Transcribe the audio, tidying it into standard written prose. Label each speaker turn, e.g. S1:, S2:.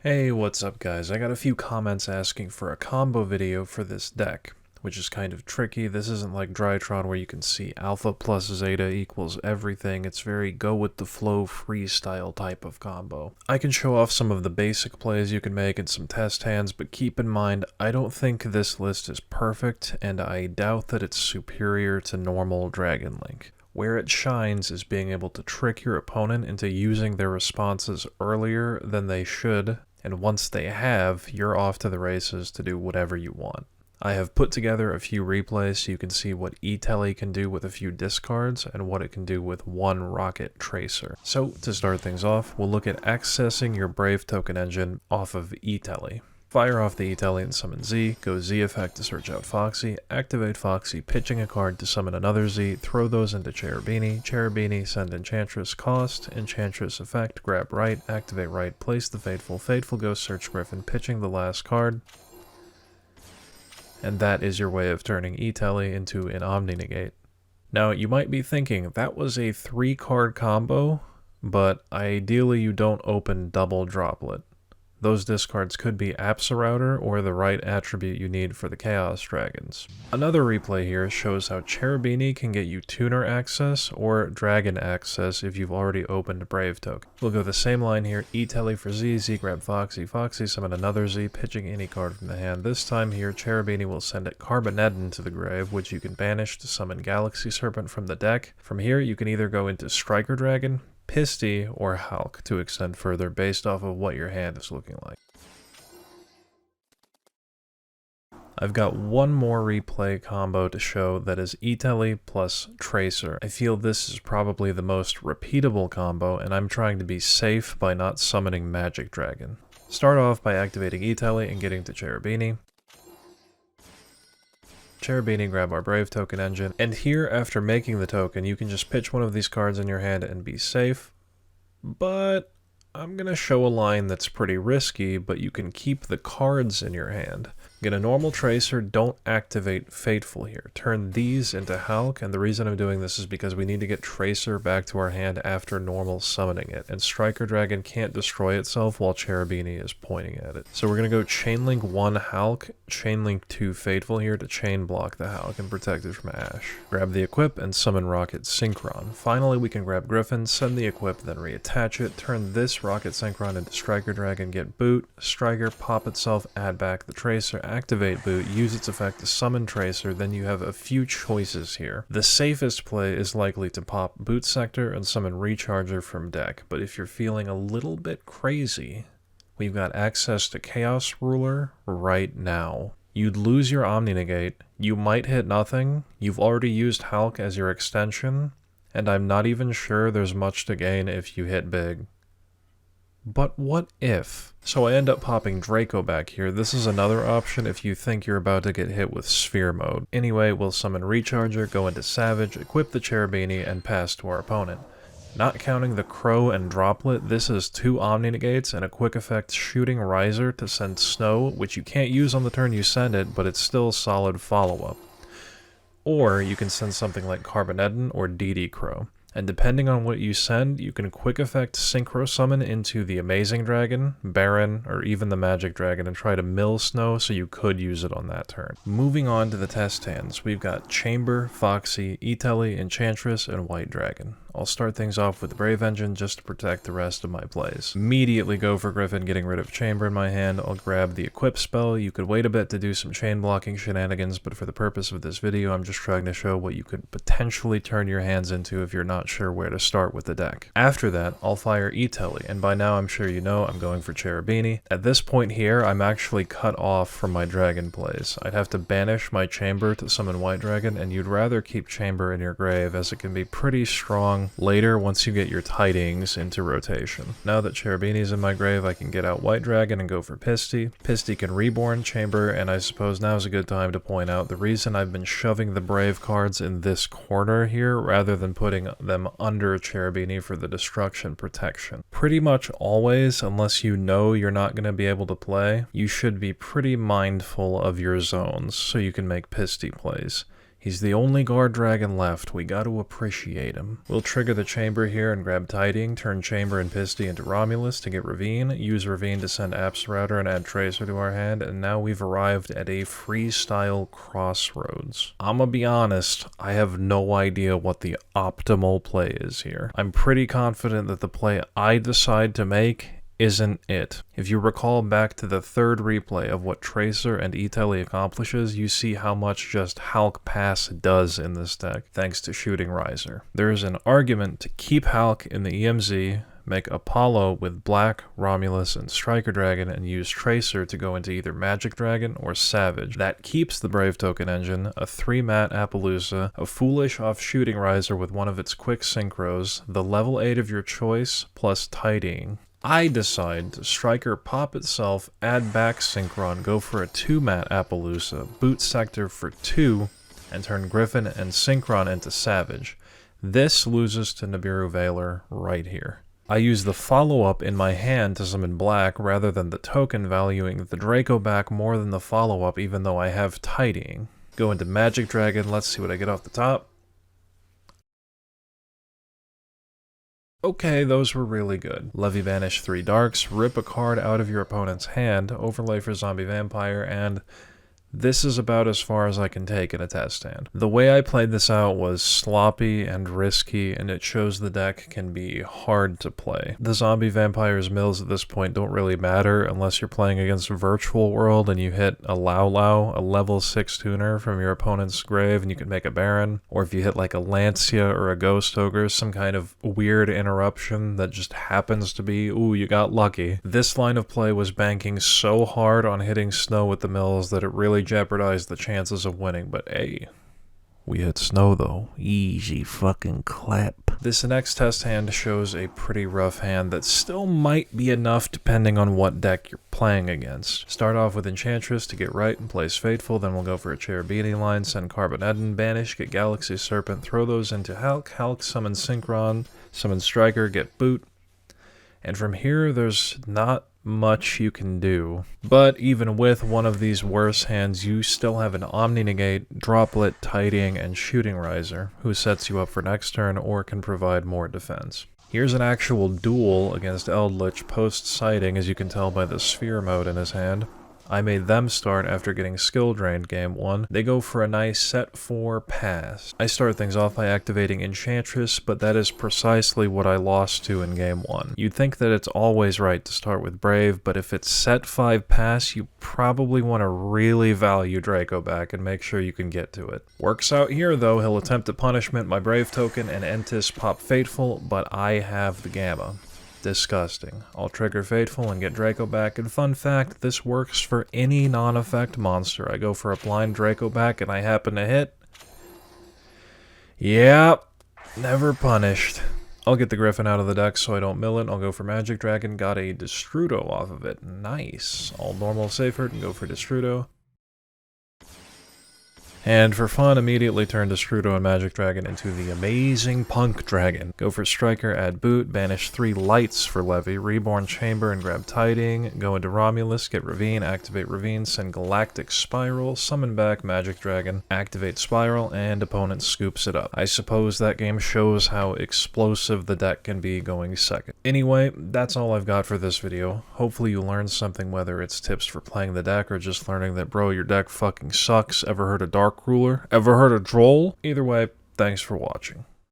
S1: Hey, what's up guys? I got a few comments asking for a combo video for this deck, which is kind of tricky. This isn't like Drytron where you can see alpha plus zeta equals everything. It's very go with the flow freestyle type of combo. I can show off some of the basic plays you can make and some test hands, but keep in mind, I don't think this list is perfect, and I doubt that it's superior to normal Dragon Link. Where it shines is being able to trick your opponent into using their responses earlier than they should, and once they have, you're off to the races to do whatever you want. I have put together a few replays so you can see what Etelly can do with a few discards and what it can do with one rocket tracer. So to start things off, we'll look at accessing your Brave token engine off of Etelly. Fire off the Etelly and summon Z, go Z effect to search out Foxy, activate Foxy, pitching a card to summon another Z, throw those into Cherubini, send Enchantress, cost, Enchantress effect, grab right, activate right, place the Fateful go search Gryphon, pitching the last card, and that is your way of turning Etelly into an Omni Negate. Now you might be thinking, that was a 3-card combo, but ideally you don't open double droplet. Those discards could be Apsarouter or the right attribute you need for the Chaos Dragons. Another replay here shows how Cherubini can get you Tuner access or Dragon access if you've already opened Brave token. We'll go the same line here, Etelly for Z, Z grab Foxy, summon another Z, pitching any card from the hand. This time here, Cherubini will send it Carboneddon to the grave, which you can banish to summon Galaxy Serpent from the deck. From here, you can either go into Striker Dragon, Pisty, or Hulk to extend further based off of what your hand is looking like. I've got one more replay combo to show that is Etelly plus Tracer. I feel this is probably the most repeatable combo, and I'm trying to be safe by not summoning Magic Dragon. Start off by activating Etelly and getting to Cherubini. Cherubini, grab our Brave token engine, and here after making the token you can just pitch one of these cards in your hand and be safe, but I'm gonna show a line that's pretty risky, but you can keep the cards in your hand. Get a normal Tracer, don't activate Fateful here. Turn these into Hulk, and the reason I'm doing this is because we need to get Tracer back to our hand after normal summoning it, and Striker Dragon can't destroy itself while Cherubini is pointing at it. So we're going to go Chainlink 1 Hulk, Chainlink 2 Fateful here to chain block the Hulk and protect it from Ash. Grab the equip and summon Rocket Synchron. Finally we can grab Gryphon, send the equip, then reattach it, turn this Rocket Synchron into Striker Dragon, get Boot, Striker, pop itself, add back the Tracer, activate Boot, use its effect to summon Tracer, then you have a few choices here. The safest play is likely to pop Boot Sector and summon Recharger from deck, but if you're feeling a little bit crazy, we've got access to Chaos Ruler right now. You'd lose your Omni Negate, you might hit nothing, you've already used Hulk as your extension, and I'm not even sure there's much to gain if you hit big. But what if? So I end up popping Draco back here. This is another option if you think you're about to get hit with Sphere mode. Anyway, we'll summon Recharger, go into Savage, equip the Cherubini, and pass to our opponent. Not counting the Crow and Droplet, this is 2 Omni Negates and a quick effect Shooting Riser to send Snow, which you can't use on the turn you send it, but it's still solid follow-up. Or you can send something like Carboneddon or DD Crow. And depending on what you send, you can quick effect Synchro Summon into the Amazing Dragon, Baronne, or even the Magic Dragon and try to mill Snow so you could use it on that turn. Moving on to the test hands, we've got Chamber, Foxy, Etelly, Enchantress, and White Dragon. I'll start things off with the Brave Engine just to protect the rest of my plays. Immediately go for Gryphon, getting rid of Chamber in my hand. I'll grab the Equip spell. You could wait a bit to do some chain blocking shenanigans, but for the purpose of this video, I'm just trying to show what you could potentially turn your hands into if you're not sure where to start with the deck. After that, I'll fire Etelly, and by now I'm sure you know I'm going for Cherubini. At this point here, I'm actually cut off from my dragon plays. I'd have to banish my Chamber to summon White Dragon, and you'd rather keep Chamber in your grave as it can be pretty strong later once you get your tidings into rotation. Now that Cherubini's in my grave, I can get out White Dragon and go for Pisty. Pisty can reborn Chamber, and I suppose now's a good time to point out the reason I've been shoving the Brave cards in this corner here rather than putting them under Cherubini for the destruction protection. Pretty much always, unless you know you're not going to be able to play, you should be pretty mindful of your zones so you can make Pisty plays. He's the only guard dragon left. We got to appreciate him. We'll trigger the chamber here and grab Tidying, turn chamber and Pisty into Romulus to get Ravine, use Ravine to send Apps Router and add Tracer to our hand, and now we've arrived at a freestyle crossroads. I'ma be honest, I have no idea what the optimal play is here. I'm pretty confident that the play I decide to make isn't it. If you recall back to the third replay of what Tracer and Etelly accomplishes, you see how much just Hulk Pass does in this deck, thanks to Shooting Riser. There is an argument to keep Hulk in the EMZ, make Apollo with Black, Romulus, and Striker Dragon, and use Tracer to go into either Magic Dragon or Savage. That keeps the Brave Token engine, a 3-mat Appaloosa, a Foolish off Shooting Riser with one of its quick synchros, the level 8 of your choice, plus Tidying. I decide to Striker pop itself, add back Synchron, go for a 2-mat Appaloosa, boot Sector for 2, and turn Gryphon and Synchron into Savage. This loses to Nibiru Veiler right here. I use the follow-up in my hand to summon Black rather than the token, valuing the Draco back more than the follow-up even though I have Tidying. Go into Magic Dragon, let's see what I get off the top. Okay, those were really good. Levy Banish 3 Darks, rip a card out of your opponent's hand, overlay for Zombie Vampire, and this is about as far as I can take in a test stand. The way I played this out was sloppy and risky, and it shows the deck can be hard to play. The Zombie Vampire's mills at this point don't really matter unless you're playing against Virtual World and you hit a Lau, a level 6 tuner from your opponent's grave and you can make a Baron, or if you hit like a Lancia or a Ghost Ogre, some kind of weird interruption that just happens to be, ooh, you got lucky. This line of play was banking so hard on hitting Snow with the mills that it really jeopardized the chances of winning, but hey, we hit Snow though. Easy fucking clap. This next test hand shows a pretty rough hand that still might be enough depending on what deck you're playing against. Start off with Enchantress to get right and place Fateful, then we'll go for a Cherubini line, send Carboneddon, banish, get Galaxy Serpent, throw those into Hulk, summon Synchron, summon Striker, get Boot, and from here there's not much you can do. But even with one of these worse hands, you still have an Omni Negate, Droplet, Tidying, and Shooting Riser, who sets you up for next turn or can provide more defense. Here's an actual duel against Eldritch post-sighting, as you can tell by the Sphere mode in his hand. I made them start after getting skill drained game 1. They go for a nice set 4 pass. I start things off by activating Enchantress, but that is precisely what I lost to in game 1. You'd think that it's always right to start with Brave, but if it's set 5 pass, you probably want to really value Draco back and make sure you can get to it. Works out here though, he'll attempt a punishment my Brave token and Entis pop Fateful, but I have the Gamma. Disgusting. I'll trigger Fateful and get Draco back, and fun fact, this works for any non-effect monster. I go for a blind Draco back and I happen to hit. Yep, never punished. I'll get the Gryphon out of the deck so I don't mill it. I'll go for Magic Dragon, got a Destrudo off of it. Nice. I'll normal Seyfert and go for Destrudo. And for fun, immediately turn Destrudo and Magic Dragon into the amazing P.U.N.K Dragon. Go for Striker, add Boot, banish 3 lights for Levy, Reborn Chamber and grab Tidying, go into Romulus, get Ravine, activate Ravine, send Galactic Spiral, summon back Magic Dragon, activate Spiral, and opponent scoops it up. I suppose that game shows how explosive the deck can be going second. Anyway, that's all I've got for this video. Hopefully you learned something, whether it's tips for playing the deck or just learning that, bro, your deck fucking sucks. Ever heard of Dark Ruler? Ever heard of Droll? Either way, thanks for watching.